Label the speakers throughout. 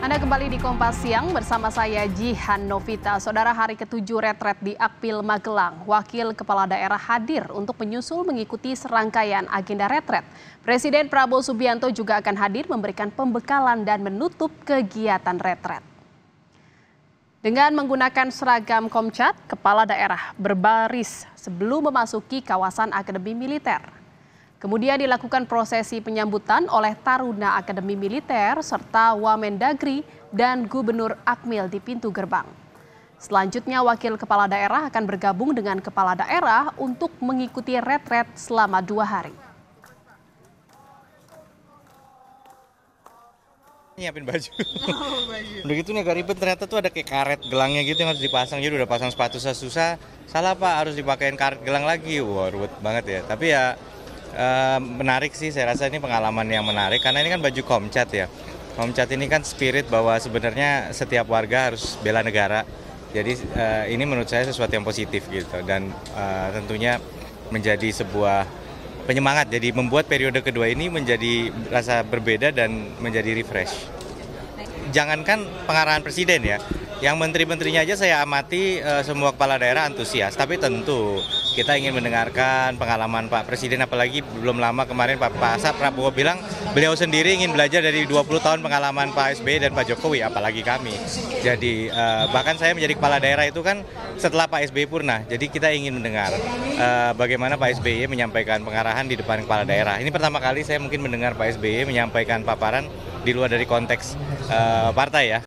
Speaker 1: Anda kembali di Kompas Siang bersama saya Jihan Novita. Saudara, hari ke-7 retret di Akmil Magelang, Wakil Kepala Daerah hadir untuk menyusul mengikuti serangkaian agenda retret. Presiden Prabowo Subianto juga akan hadir memberikan pembekalan dan menutup kegiatan retret. Dengan menggunakan seragam Komcat, Kepala Daerah berbaris sebelum memasuki kawasan Akademi Militer. Kemudian dilakukan prosesi penyambutan oleh Taruna Akademi Militer serta Wamendagri dan Gubernur Akmil di pintu gerbang. Selanjutnya Wakil Kepala Daerah akan bergabung dengan Kepala Daerah untuk mengikuti retret selama 2 hari.
Speaker 2: Nyiapin baju. Udah gitu nih agak ribet, ternyata tuh ada kayak karet gelangnya gitu yang harus dipasang. Jadi udah pasang sepatu susah. Salah Pak, harus dipakein karet gelang lagi. Wah, ruwet banget ya. Tapi ya menarik sih, saya rasa ini pengalaman yang menarik karena ini kan baju Komcat ya. Komcat ini kan spirit bahwa sebenarnya setiap warga harus bela negara. Jadi ini menurut saya sesuatu yang positif gitu dan tentunya menjadi sebuah penyemangat. Jadi membuat periode kedua ini menjadi rasa berbeda dan menjadi refresh. Jangankan pengarahan presiden ya, yang menteri-menterinya aja saya amati semua kepala daerah antusias. Tapi tentu kita ingin mendengarkan pengalaman Pak Presiden, apalagi belum lama kemarin Pak Prabowo bilang beliau sendiri ingin belajar dari 20 tahun pengalaman Pak SBY dan Pak Jokowi, apalagi kami. Jadi bahkan saya menjadi kepala daerah itu kan setelah Pak SBY purna. Jadi kita ingin mendengar bagaimana Pak SBY menyampaikan pengarahan di depan kepala daerah. Ini pertama kali saya mungkin mendengar Pak SBY menyampaikan paparan di luar dari konteks partai ya.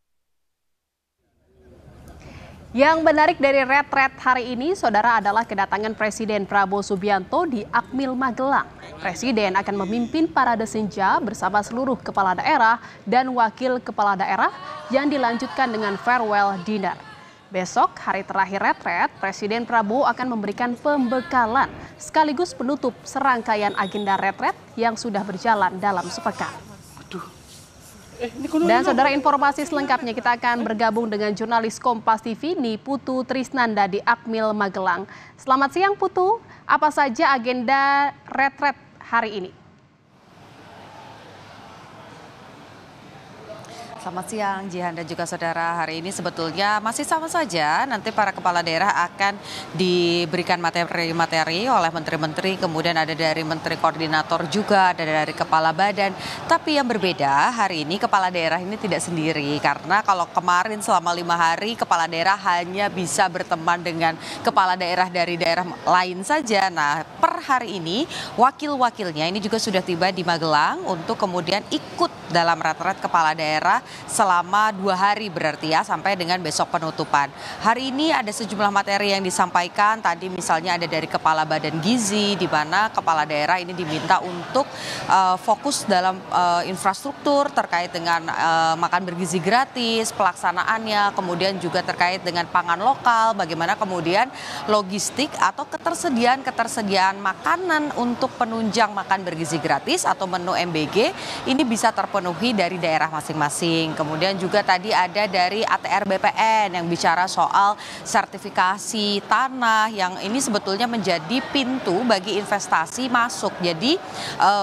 Speaker 1: Yang menarik dari retret hari ini, saudara, adalah kedatangan Presiden Prabowo Subianto di Akmil Magelang. Presiden akan memimpin parade senja bersama seluruh kepala daerah dan wakil kepala daerah yang dilanjutkan dengan farewell dinner. Besok, hari terakhir retret, Presiden Prabowo akan memberikan pembekalan sekaligus penutup serangkaian agenda retret yang sudah berjalan dalam sepekan. Dan saudara, informasi selengkapnya kita akan bergabung dengan jurnalis Kompas TV Putu Trisnanda di Akmil Magelang. Selamat siang Putu, apa saja agenda retret hari ini?
Speaker 3: Selamat siang Jihan dan juga saudara, hari ini sebetulnya masih sama saja, nanti para kepala daerah akan diberikan materi-materi oleh menteri-menteri, kemudian ada dari menteri koordinator juga, ada dari kepala badan. Tapi yang berbeda hari ini kepala daerah ini tidak sendiri, karena kalau kemarin selama 5 hari kepala daerah hanya bisa berteman dengan kepala daerah dari daerah lain saja. Nah, per hari ini wakil-wakilnya ini juga sudah tiba di Magelang untuk kemudian ikut dalam retret kepala daerah selama 2 hari berarti ya, sampai dengan besok penutupan. Hari ini ada sejumlah materi yang disampaikan, tadi misalnya ada dari Kepala Badan Gizi, di mana kepala daerah ini diminta untuk fokus dalam infrastruktur terkait dengan makan bergizi gratis, pelaksanaannya, kemudian juga terkait dengan pangan lokal, bagaimana kemudian logistik atau ketersediaan makanan untuk penunjang makan bergizi gratis atau menu MBG ini bisa terpenuhi dari daerah masing-masing. Kemudian juga tadi ada dari ATR BPN yang bicara soal sertifikasi tanah yang ini sebetulnya menjadi pintu bagi investasi masuk. Jadi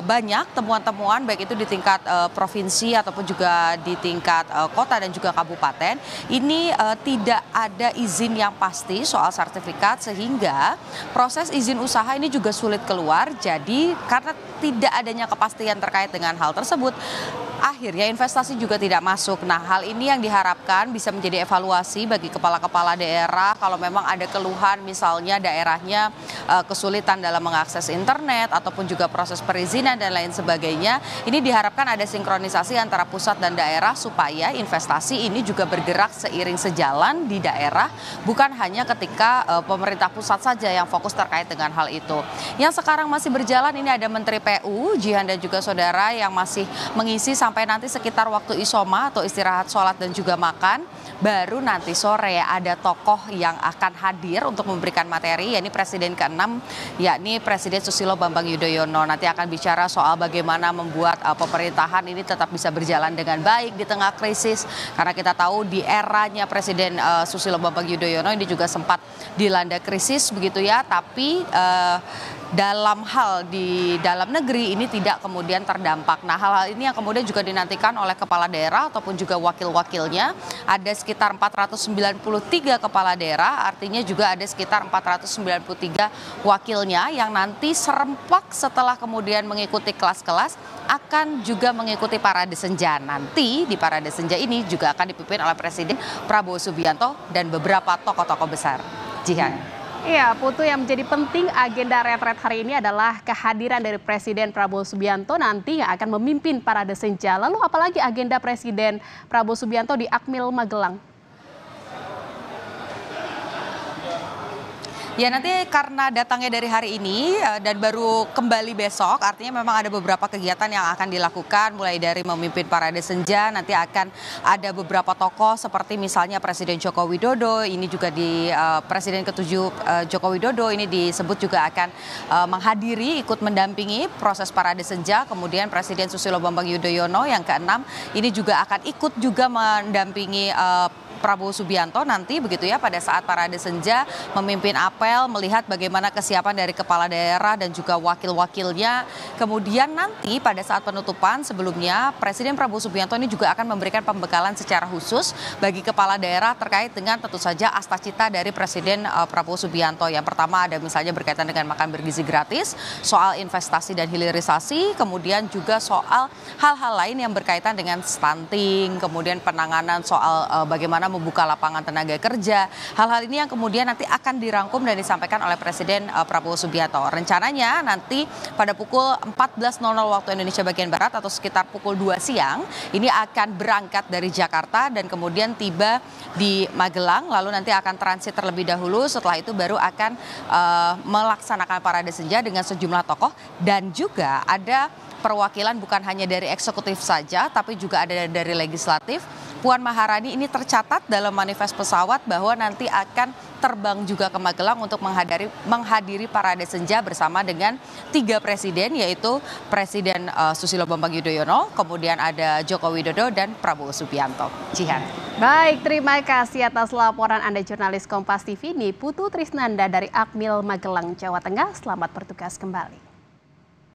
Speaker 3: banyak temuan-temuan baik itu di tingkat provinsi ataupun juga di tingkat kota dan juga kabupaten. Ini tidak ada izin yang pasti soal sertifikat sehingga proses izin usaha ini juga sulit keluar. Jadi karena tidak adanya kepastian terkait dengan hal tersebut, akhirnya investasi juga tidak masuk. Nah, hal ini yang diharapkan bisa menjadi evaluasi bagi kepala-kepala daerah kalau memang ada keluhan misalnya daerahnya kesulitan dalam mengakses internet ataupun juga proses perizinan dan lain sebagainya. Ini diharapkan ada sinkronisasi antara pusat dan daerah supaya investasi ini juga bergerak seiring sejalan di daerah, bukan hanya ketika pemerintah pusat saja yang fokus terkait dengan hal itu. Yang sekarang masih berjalan ini ada Menteri PU, Jihan dan juga saudara, yang masih mengisi sampai nanti sekitar waktu isoma atau istirahat sholat dan juga makan. Baru nanti sore ada tokoh yang akan hadir untuk memberikan materi, yakni Presiden ke-6, yakni Presiden Susilo Bambang Yudhoyono. Nanti akan bicara soal bagaimana membuat pemerintahan ini tetap bisa berjalan dengan baik di tengah krisis. Karena kita tahu di eranya Presiden Susilo Bambang Yudhoyono ini juga sempat dilanda krisis begitu ya, tapi dalam hal di dalam negeri ini tidak kemudian terdampak. Nah, hal-hal ini yang kemudian juga dinantikan oleh kepala daerah ataupun juga wakil-wakilnya. Ada sekitar 493 kepala daerah, artinya juga ada sekitar 493 wakilnya yang nanti serempak setelah kemudian mengikuti kelas-kelas akan juga mengikuti parade senja. Nanti di parade senja ini juga akan dipimpin oleh Presiden Prabowo Subianto dan beberapa tokoh-tokoh besar. Jihan.
Speaker 1: Iya, Putu, yang menjadi penting agenda retret hari ini adalah kehadiran dari Presiden Prabowo Subianto nanti yang akan memimpin parade senja. Lalu apalagi agenda Presiden Prabowo Subianto di Akmil Magelang?
Speaker 3: Ya, nanti karena datangnya dari hari ini dan baru kembali besok, artinya memang ada beberapa kegiatan yang akan dilakukan, mulai dari memimpin parade senja, nanti akan ada beberapa tokoh seperti misalnya Presiden Joko Widodo, ini juga di Presiden ke-7 Joko Widodo ini disebut juga akan menghadiri, ikut mendampingi proses parade senja, kemudian Presiden Susilo Bambang Yudhoyono yang ke-6 ini juga akan ikut juga mendampingi Prabowo Subianto nanti begitu ya pada saat parade senja memimpin apel, melihat bagaimana kesiapan dari kepala daerah dan juga wakil-wakilnya. Kemudian nanti pada saat penutupan sebelumnya Presiden Prabowo Subianto ini juga akan memberikan pembekalan secara khusus bagi kepala daerah terkait dengan tentu saja asta-cita dari Presiden Prabowo Subianto. Yang pertama ada misalnya berkaitan dengan makan bergizi gratis, soal investasi dan hilirisasi, kemudian juga soal hal-hal lain yang berkaitan dengan stunting, kemudian penanganan soal bagaimana membuka lapangan tenaga kerja. Hal-hal ini yang kemudian nanti akan dirangkum dan disampaikan oleh Presiden Prabowo Subianto. Rencananya nanti pada pukul 14.00 waktu Indonesia bagian Barat atau sekitar pukul 2 siang ini akan berangkat dari Jakarta dan kemudian tiba di Magelang, lalu nanti akan transit terlebih dahulu, setelah itu baru akan melaksanakan parade senja dengan sejumlah tokoh dan juga ada perwakilan bukan hanya dari eksekutif saja tapi juga ada dari legislatif. Puan Maharani ini tercatat dalam manifest pesawat bahwa nanti akan terbang juga ke Magelang untuk menghadiri parade senja bersama dengan 3 presiden, yaitu Presiden Susilo Bambang Yudhoyono, kemudian ada Joko Widodo dan Prabowo Subianto. Jihan.
Speaker 1: Baik, terima kasih atas laporan Anda jurnalis Kompas TV ini Putu Trisnanda dari Akmil Magelang, Jawa Tengah. Selamat bertugas kembali.